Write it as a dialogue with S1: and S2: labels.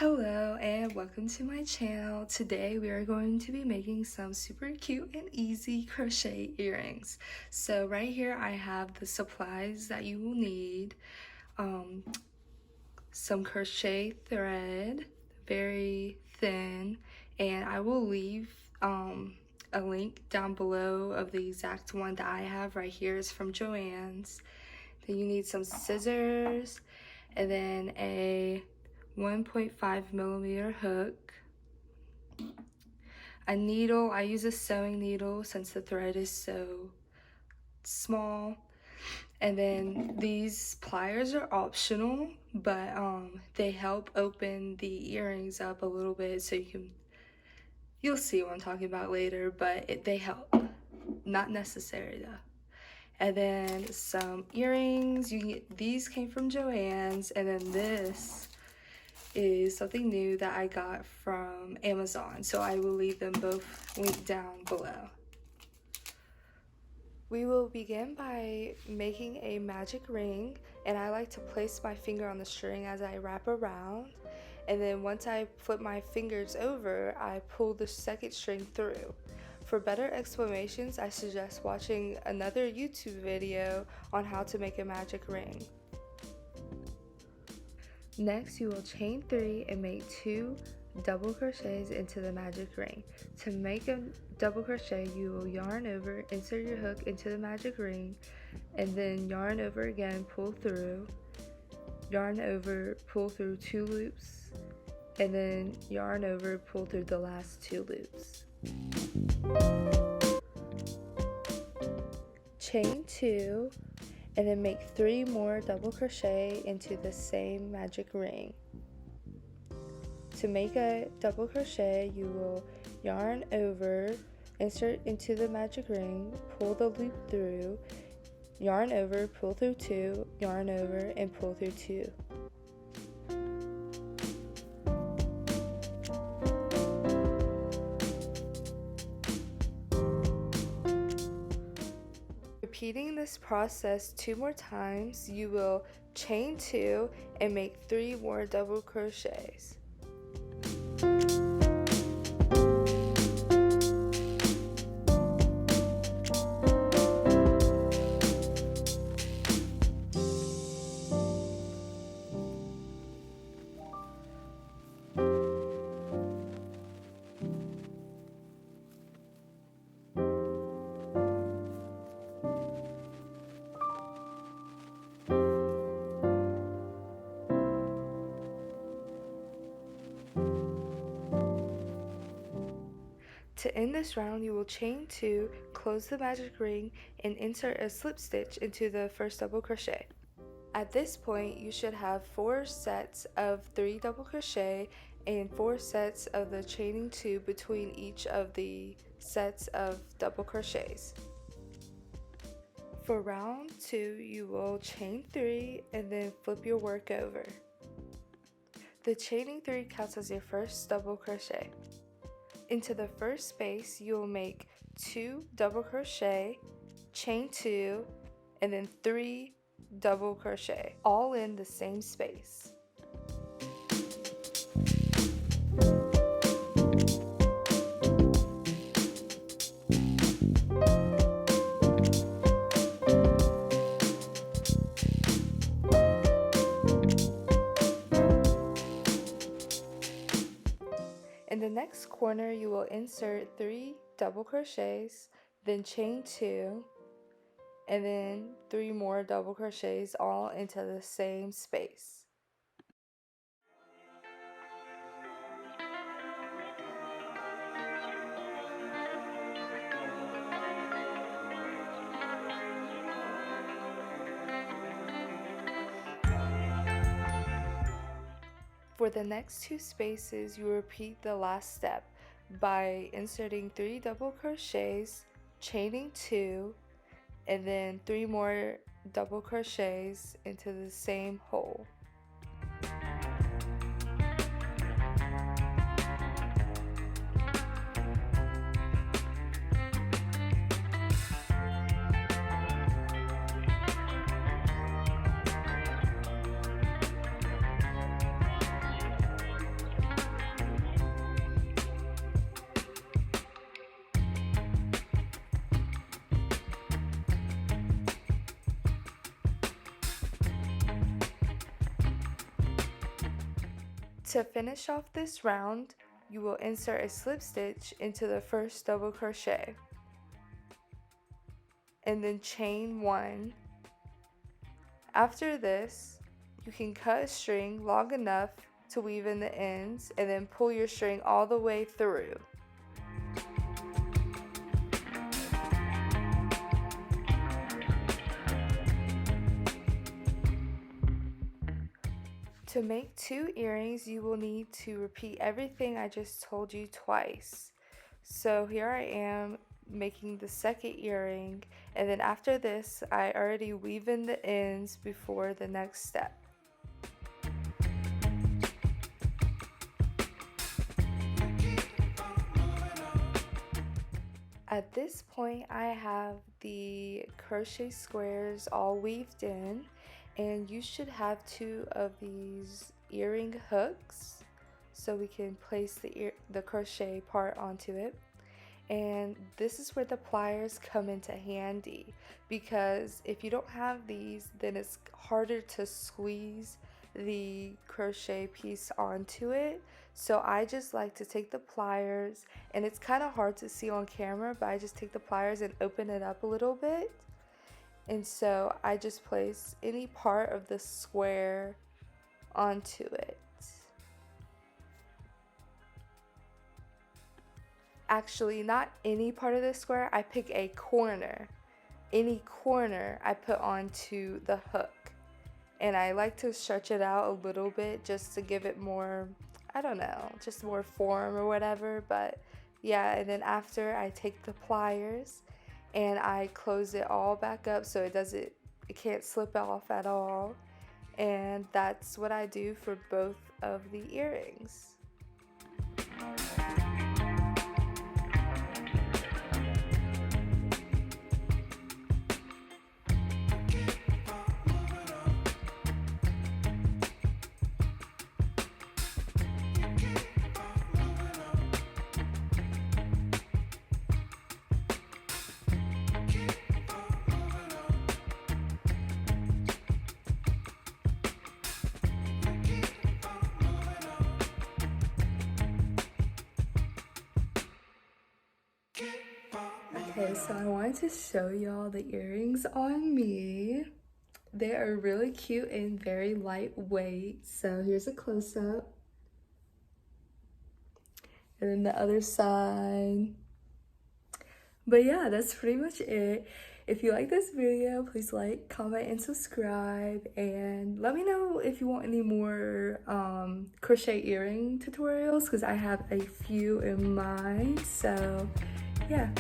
S1: Hello and welcome to my channel. Today we are going to be making some super cute and easy crochet earrings. So right here I have the supplies that you will need. Some crochet thread, very thin, and I will leave a link down below of the exact one that I have right here is from Joann's. Then you need some scissors and then a 1.5mm hook, a needle. I use a sewing needle since the thread is so small, and then these pliers are optional, but they help open the earrings up a little bit so you'll see what I'm talking about later, but they help. Not necessary though. And then some earrings. These came from Joann's, and then this is something new that I got from Amazon, so I will leave them both linked down below. We will begin by making a magic ring, and I like to place my finger on the string as I wrap around, and then once I flip my fingers over, I pull the second string through. For better explanations, I suggest watching another YouTube video on how to make a magic ring. Next, you will chain 3 and make 2 double crochets into the magic ring. To make a double crochet, you will yarn over, insert your hook into the magic ring, and then yarn over again, pull through, yarn over, pull through 2 loops, and then yarn over, pull through the last 2 loops. Chain 2 and then make 3 more double crochet into the same magic ring. To make a double crochet, you will yarn over, insert into the magic ring, pull the loop through, yarn over, pull through 2, yarn over, and pull through 2. Repeating this process 2 more times, you will chain 2 and make 3 more double crochets. To end this round, you will chain 2, close the magic ring, and insert a slip stitch into the first double crochet. At this point, you should have 4 sets of 3 double crochet and 4 sets of the chaining 2 between each of the sets of double crochets. For round 2, you will chain 3 and then flip your work over. The chaining 3 counts as your first double crochet. Into the first space, you will make 2 double crochet, chain 2, and then 3 double crochet, all in the same space. In the next corner, you will insert 3 double crochets, then chain 2, and then 3 more double crochets, all into the same space. For the next 2 spaces, you repeat the last step by inserting 3 double crochets, chaining 2, and then 3 more double crochets into the same hole. To finish off this round, you will insert a slip stitch into the first double crochet and then chain 1. After this, you can cut a string long enough to weave in the ends and then pull your string all the way through. To make 2 earrings, you will need to repeat everything I just told you twice. So here I am making the second earring, and then after this, I already weave in the ends before the next step. At this point, I have the crochet squares all weaved in, and you should have 2 of these earring hooks so we can place the crochet part onto it. And this is where the pliers come into handy, because if you don't have these, then it's harder to squeeze the crochet piece onto it. So I just like to take the pliers, and it's kind of hard to see on camera, but I just take the pliers and open it up a little bit. And so I just place any part of the square onto it. Actually, not any part of the square, I pick a corner. Any corner I put onto the hook. And I like to stretch it out a little bit just to give it more, I don't know, just more form or whatever. But yeah, and then after I take the pliers and I close it all back up so it can't slip off at all. And that's what I do for both of the earrings. Okay, so I wanted to show y'all the earrings on me. They are really cute and very lightweight. So here's a close-up. And then the other side. But yeah, that's pretty much it. If you like this video, please like, comment, and subscribe. And let me know if you want any more crochet earring tutorials, because I have a few in mind. So yeah.